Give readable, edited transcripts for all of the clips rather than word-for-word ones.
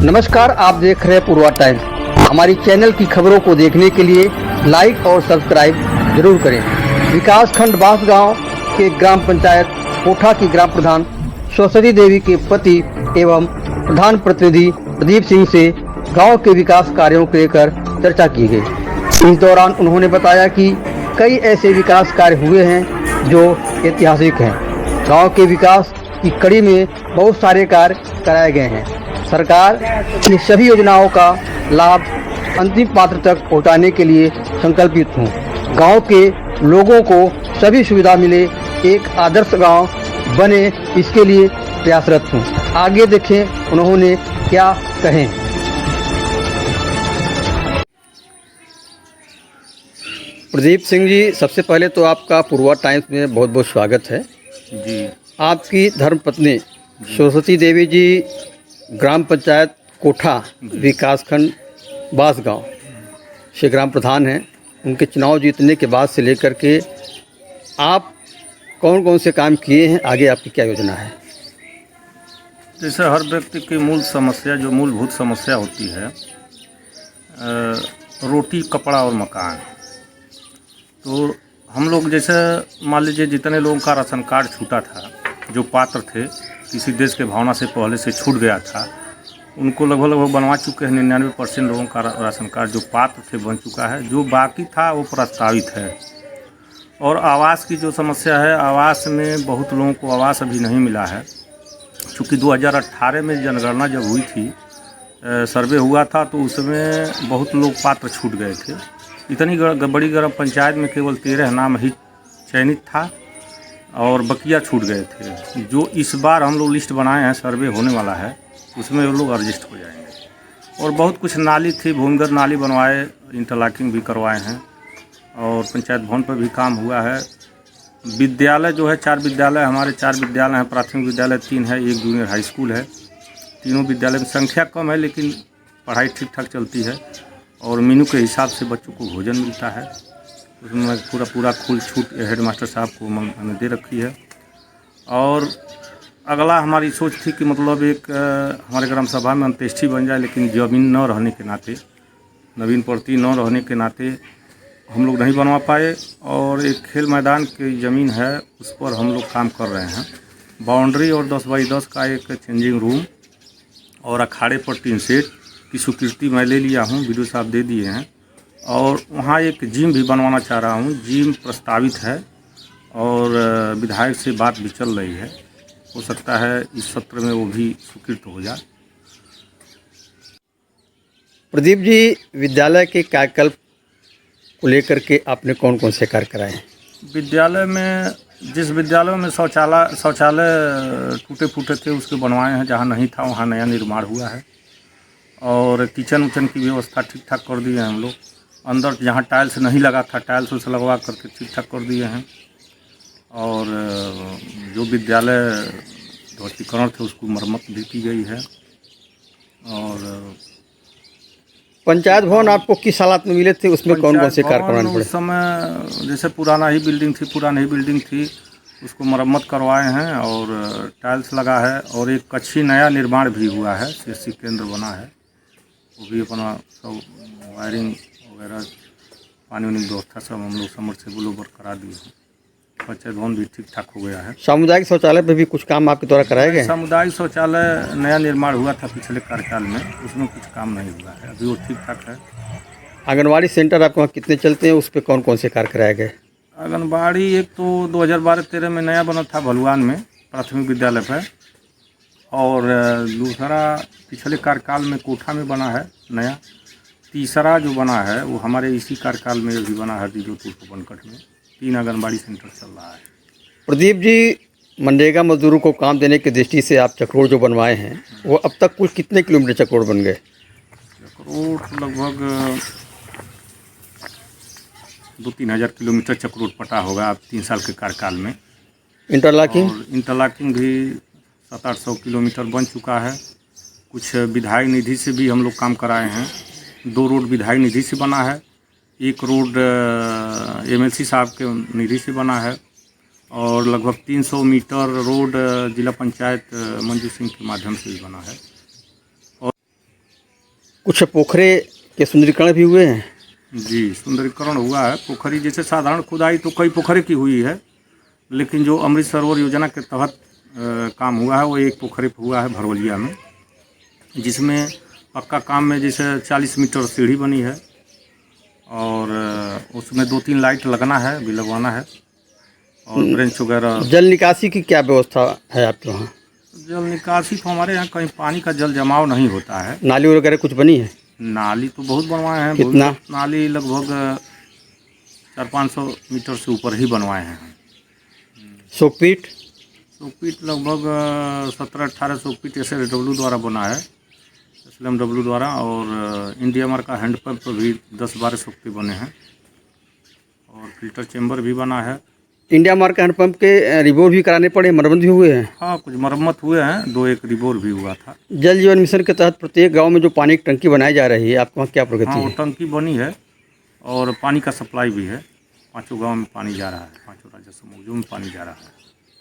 नमस्कार, आप देख रहे हैं पूर्वा टाइम्स। हमारी चैनल की खबरों को देखने के लिए लाइक और सब्सक्राइब जरूर करें। विकास खंड बांसगांव के ग्राम पंचायत कोठा की ग्राम प्रधान सरस्वती देवी के पति एवं प्रधान प्रतिनिधि प्रदीप सिंह से गांव के विकास कार्यों को लेकर चर्चा की गई। इस दौरान उन्होंने बताया कि कई ऐसे विकास कार्य हुए हैं जो ऐतिहासिक हैं। गांव के विकास की कड़ी में बहुत सारे कार्य कराए गए हैं। सरकार की सभी योजनाओं का लाभ अंतिम पात्र तक पहुंचाने के लिए संकल्पित हूं। गांव के लोगों को सभी सुविधा मिले, एक आदर्श गांव बने, इसके लिए प्रयासरत हूं। आगे देखें उन्होंने क्या कहें। प्रदीप सिंह जी, सबसे पहले तो आपका पूर्वा टाइम्स में बहुत बहुत स्वागत है जी। आपकी धर्मपत्नी सरस्वती देवी जी ग्राम पंचायत कोठा विकासखंड बांसगांव से ग्राम प्रधान हैं। उनके चुनाव जीतने के बाद से लेकर के आप कौन कौन से काम किए हैं, आगे आपकी क्या योजना है? जैसे हर व्यक्ति की मूल समस्या, जो मूलभूत समस्या होती है, रोटी, कपड़ा और मकान। तो हम लोग जैसे मान लीजिए जितने लोगों का राशन कार्ड छूटा था, जो पात्र थे, किसी देश के भावना से पहले से छूट गया था, उनको लगभग बनवा चुके हैं। 99% लोगों का राशन कार्ड जो पात्र थे बन चुका है। जो बाकी था वो प्रस्तावित है। और आवास की जो समस्या है, आवास में बहुत लोगों को आवास अभी नहीं मिला है। चूँकि 2018 में जनगणना जब हुई थी, सर्वे हुआ था, तो उसमें बहुत लोग पात्र छूट गए थे। इतनी बड़ी ग्राम पंचायत में केवल 13 नाम ही चयनित था और बकिया छूट गए थे। जो इस बार हम लोग लिस्ट बनाए हैं, सर्वे होने वाला है, उसमें वो लोग रजिस्ट हो जाएंगे। और बहुत कुछ नाली थी, भूमिगत नाली बनवाए, इंटरलॉकिंग भी करवाए हैं और पंचायत भवन पर भी काम हुआ है। विद्यालय जो है, 4 विद्यालय हमारे 4 विद्यालय हैं। प्राथमिक विद्यालय 3 है, एक जूनियर हाई स्कूल है। तीनों विद्यालय में संख्या कम है लेकिन पढ़ाई ठीक ठाक चलती है और मेनू के हिसाब से बच्चों को भोजन मिलता है। उसमें पूरा खुल छूट हेड मास्टर साहब को मैंने दे रखी है। और अगला हमारी सोच थी कि मतलब एक हमारे ग्राम सभा में अंत्येष्टि बन जाए, लेकिन ज़मीन न रहने के नाते, नवीन प्रति न रहने के नाते हम लोग नहीं बनवा पाए। और एक खेल मैदान की ज़मीन है, उस पर हम लोग काम कर रहे हैं। बाउंड्री और 10 बाई 10 का एक चेंजिंग रूम और अखाड़े पर 3 सेट की स्वीकृति मैं ले लिया हूँ, वीडियो साहब दे दिए हैं। और वहाँ एक जिम भी बनवाना चाह रहा हूँ। जिम प्रस्तावित है और विधायक से बात भी चल रही है। हो सकता है इस सत्र में वो भी स्वीकृत हो जाए। प्रदीप जी, विद्यालय के कायाकल्प को लेकर के आपने कौन कौन से कार्य कराए हैं? विद्यालय में, जिस विद्यालय में शौचालय टूटे फूटे थे उसके बनवाए हैं। जहाँ नहीं था वहाँ नया निर्माण हुआ है। और किचन उचन की व्यवस्था ठीक ठाक कर दी है हम लोग। अंदर जहाँ टाइल्स नहीं लगा था, टाइल्स उस लगवा करके ठीक ठाक कर दिए हैं। और जो विद्यालय ध्वस्तीकरण थे उसको मरम्मत भी की गई है। और पंचायत भवन आपको किस हालात में मिले थे, उसमें कौन कौन से कार्य करवाने पड़े? उस समय जैसे पुराना ही बिल्डिंग थी, उसको मरम्मत करवाए हैं और टाइल्स लगा है। और एक कच्ची नया निर्माण भी हुआ है, CSC केंद्र बना है, वो भी अपना सब वायरिंग वगैरह, पानी वानी व्यवस्था सब हम लोग समरसेबल ऊपर करा दिए हैं। पंचायत भवन भी ठीक ठाक हो गया है। सामुदायिक शौचालय पे भी कुछ काम आपके द्वारा कराए गए? सामुदायिक शौचालय नया निर्माण हुआ था पिछले कार्यकाल में, उसमें कुछ काम नहीं हुआ है, अभी वो ठीक ठाक है। आंगनवाड़ी सेंटर आपके वहाँ कितने चलते हैं, उस पर कौन कौन से कार्य कराए गए? आंगनबाड़ी एक तो 2012-13 में नया बना था भलुआन में, प्राथमिक विद्यालय पर। और दूसरा पिछले कार्यकाल में कोठा में बना है नया। तीसरा जो बना है वो हमारे इसी कार्यकाल में भी बना है, दीजोपुर बनकट में। 3 आंगनबाड़ी सेंटर चल रहा है। प्रदीप जी, मनरेगा मजदूरों को काम देने की दृष्टि से आप चक्रोड़ जो बनवाए हैं, वो अब तक कुल कितने किलोमीटर चक्रोड़ बन गए? चक्रोड़ लगभग 2-3 हज़ार किलोमीटर चक्रोड़ पटा होगा अब 3 साल के कार्यकाल में। इंटरलॉकिंग भी 700-800 किलोमीटर बन चुका है। कुछ विधायक निधि से भी हम लोग काम कराए हैं। 2 रोड विधायक निधि से बना है, एक रोड MLC साहब के निधि से बना है। और लगभग 300 मीटर रोड जिला पंचायत मंजू सिंह के माध्यम से भी बना है। और कुछ पोखरे के सुंदरीकरण भी हुए हैं। जी, सुंदरीकरण हुआ है। पोखरी जैसे साधारण खुदाई तो कई पोखरे की हुई है, लेकिन जो अमृत सरोवर योजना के तहत काम हुआ है वो एक पोखरे पे हुआ है भरवलिया में, जिसमें पक्का काम में जैसे 40 मीटर सीढ़ी बनी है और उसमें 2-3 लाइट लगना है, भी लगवाना है और ब्रेंच वगैरह। जल निकासी की क्या व्यवस्था है आपके वहाँ? जल निकासी तो हमारे यहाँ कहीं पानी का जल जमाव नहीं होता है। नाली वगैरह कुछ बनी है? नाली तो बहुत बनवाए हैं। कितना? नाली लगभग 400-500 मीटर से ऊपर ही बनवाए हैं। सोकपीट? सोकपीट लगभग 17-18 सोकपीट SLW द्वारा बना है, SLMW द्वारा, और इंडिया मार्क का हैंडपम्प भी 10-12 सोकपी बने हैं और फिल्टर चेम्बर भी बना है। इंडिया मार्क हैंडपम्प के रिबोर भी कराने पड़े, मरम्मत भी हुए हैं? हाँ, कुछ मरम्मत हुए हैं, 2-1 रिबोर भी हुआ था। जल जीवन मिशन के तहत प्रत्येक गांव में जो पानी की टंकी बनाई जा रही है, आपके वहाँ क्या प्रगति हाँ, वो है? टंकी बनी है और पानी का सप्लाई भी है। 5 गांव में पानी जा रहा है, 5 राज्य समूहों में पानी जा रहा है।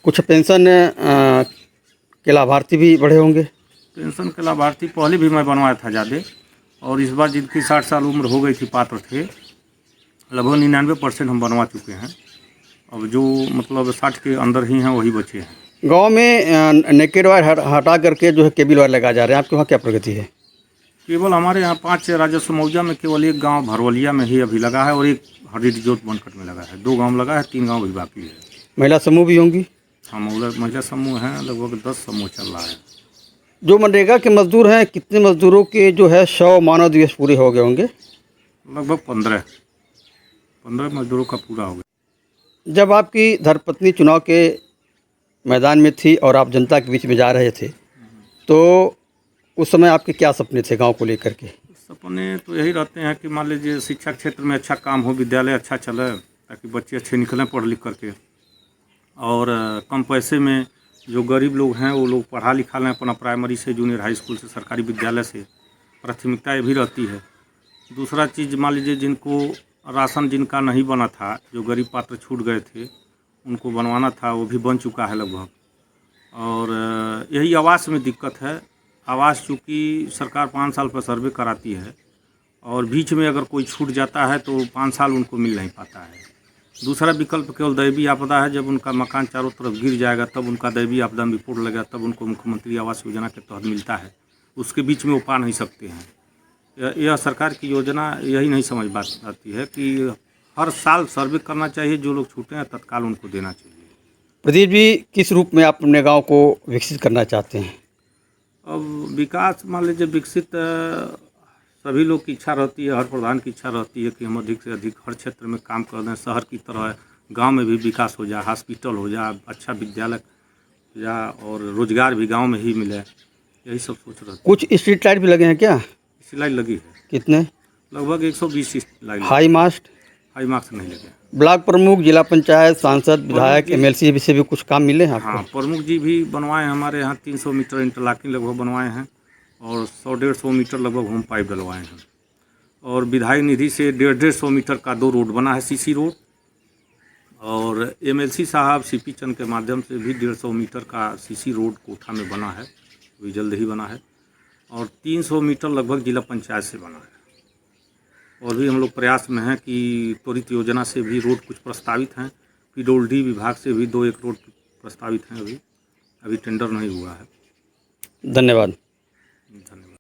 कुछ पेंशन के लाभार्थी भी बढ़े होंगे? पेंशन के लाभार्थी पहले भी मैं बनवाया था ज़्यादा, और इस बार जिनकी 60 साल उम्र हो गई थी, पात्र थे, लगभग 99% हम बनवा चुके हैं। अब जो मतलब 60 के अंदर ही हैं वही बचे हैं। गांव में नेकेड वायर हटा करके जो है केबल वायर लगाया जा रहा है, आपके वहाँ क्या प्रगति है? केवल हमारे यहाँ 5 राजस्व मौजा में केवल एक गांव भरवलिया में ही अभी लगा है और एक हरित जोत बनकट में लगा है। 2 गांव लगा है, 3 गांव भी बाकी है। महिला समूह भी होंगी? हाँ, महिला समूह हैं, लगभग 10 समूह चल रहा है। जो मनरेगा के मजदूर हैं, कितने मजदूरों के जो है 100 मानव दिवस पूरे हो गए होंगे? लगभग 15 मजदूरों का पूरा हो गया। जब आपकी धर्मपत्नी चुनाव के मैदान में थी और आप जनता के बीच में जा रहे थे, तो उस समय आपके क्या सपने थे गांव को लेकर के? सपने तो यही रहते हैं कि मान लीजिए शिक्षा क्षेत्र में अच्छा काम हो, विद्यालय अच्छा चले, ताकि बच्चे अच्छे निकलें पढ़ लिख करके, और कम पैसे में जो गरीब लोग हैं वो लोग पढ़ा लिखा लें अपना, प्राइमरी से जूनियर हाई स्कूल से, सरकारी विद्यालय से। प्राथमिकता ये भी रहती है। दूसरा चीज़, मान लीजिए जिनको राशन जिनका नहीं बना था, जो गरीब पात्र छूट गए थे, उनको बनवाना था, वो भी बन चुका है लगभग। और यही आवास में दिक्कत है। आवास चूँकि सरकार 5 साल पर सर्वे कराती है और बीच में अगर कोई छूट जाता है तो 5 साल उनको मिल नहीं पाता है। दूसरा विकल्प केवल दैवीय आपदा है। जब उनका मकान चारों तरफ गिर जाएगा तब उनका दैवीय आपदा में रिपोर्ट लगेगा, तब उनको मुख्यमंत्री आवास योजना के तहत मिलता है। उसके बीच में वो पा नहीं सकते हैं। यह सरकार की योजना यही नहीं समझ बात आती है कि हर साल सर्वे करना चाहिए, जो लोग छूटे हैं तत्काल उनको देना चाहिए। प्रदीप जी, किस रूप में आप अपने गांव को विकसित करना चाहते हैं? अब विकास, मान लीजिए विकसित सभी लोग की इच्छा रहती है, हर प्रधान की इच्छा रहती है कि हम अधिक से अधिक हर क्षेत्र में काम कर दें, शहर की तरह गांव में भी विकास हो जाए, हॉस्पिटल हो जाए, अच्छा विद्यालय हो जाए और रोजगार भी गांव में ही मिले। यही सब सोच रहे थे। कुछ स्ट्रीट लाइट भी लगे हैं क्या? सिलाई लगी है। कितने? लगभग 120 light. High mast? High marks नहीं लगे। ब्लॉक प्रमुख, जिला पंचायत, सांसद, विधायक, MLC से भी कुछ काम मिले हैं आपको? हाँ, प्रमुख जी भी बनवाए हैं। हमारे यहाँ 300 मीटर इंटरलॉकिंग लगभग बनवाए हैं और 100-150 मीटर लगभग होम पाइप डलवाए हैं। और विधायक निधि से 150-150 मीटर का 2 रोड बना है, CC रोड। और MLC साहब CP चंद के माध्यम से भी 150 मीटर का CC रोड कोठा में बना है, अभी जल्द ही बना है। और 300 मीटर लगभग जिला पंचायत से बना है। और भी हम लोग प्रयास में हैं कि त्वरित योजना से भी रोड कुछ प्रस्तावित हैं। PWD विभाग से भी 2-1 रोड प्रस्तावित हैं, अभी टेंडर नहीं हुआ है। धन्यवाद। धन्यवाद।